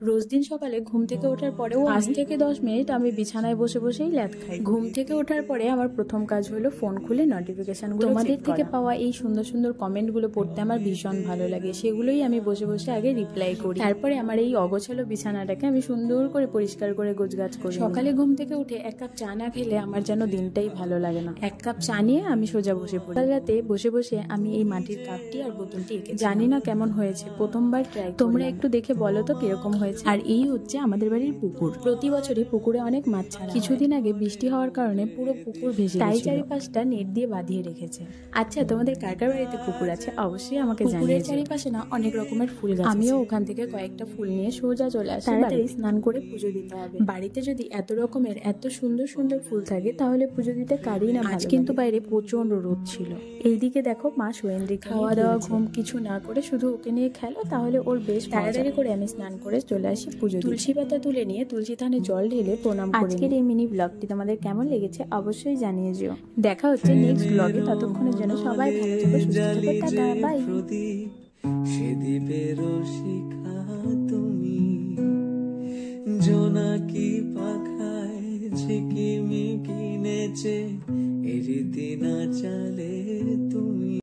রোজ দিন সকালে ঘুম থেকে ওঠার পরেও 5 থেকে 10 মিনিট আমি বিছানায় বসে বসেই ল্যাদ খাই। ঘুম থেকে ওঠার পরে আমার প্রথম কাজ হলো ফোন খুলে নোটিফিকেশনগুলো তোমাদের থেকে পাওয়া এই সুন্দর সুন্দর কমেন্টগুলো পড়তে আমার ভীষণ ভালো লাগে। সেগুলোই আমি বসে বসে আগে রিপ্লাই করি। তারপরে আমার এই অগোছালো বিছানাটাকে আমি সুন্দর করে পরিষ্কার করে গোছগাছ করি। সকালে ঘুম থেকে উঠে এক কাপ চা না খেলে আমার যেন দিনটাই ভালো লাগে না। এক কাপ চা নিয়ে আমি সোজা বসে পড়ি। কাল রাতে বসে বসে আমি এই মাটির কাপটি আর বোতলটি এঁকেছি। জানি না কেমন হয়েছে, প্রথমবার ট্রাই। তোমরা একটু দেখে বলো তো কিরকম হয়েছে। আর এই হচ্ছে আমাদের বাড়ির পুকুর। প্রতি বছরই পুকুরে অনেক মাছ ছাড়া। কিছুদিন আগে বৃষ্টি হওয়ার কারণে পুরো পুকুর ভেসে গেছে, তাই চারিপাশটা নেট দিয়ে বাঁধিয়ে রেখেছে। আচ্ছা, তোমাদের কার কার বাড়িতে পুকুর আছে অবশ্যই আমাকে জানিও। পুকুরের চারিপাশে না অনেক রকমের ফুল গাছ। আমিও ওখান থেকে কয়েকটা ফুল নিয়ে সোজা চলে আসি। তাড়াতাড়ি স্নান করে পুজো দিতে হবে। বাড়িতে যদি এত রকমের এত সুন্দর সুন্দর ফুল থাকে তাহলে পুজো দিতে কারই না। আজ কিন্তু বাইরে প্রচন্ড রোদ ছিল। এইদিকে দেখো মা সোয়েন্দ্রি খাওয়া দাওয়া ঘুম কিছু না করে শুধু ওকে নিয়ে খেলো, তাহলে ওর বেশ। তাড়াতাড়ি করে আমি স্নান করে চলে আসি পুজো। তুলসী পাতা তুলে নিয়ে তুলসী থানে জল ঢেলে প্রণাম করি। আজকের এই মিনি ব্লগটি তোমাদের কেমন লেগেছে অবশ্যই জানিয়ে যেও। দেখা হচ্ছে নেক্সট ব্লগে। ততক্ষণের জন্য সবাই ভালো থেকো, সুস্থ থেকো, টাটা, বাই। সে দ্বীপের শিখা তুমি, জোনাকি পাখায় ঝিকিমিকি নেচে এ রীতি না চালে তুমি।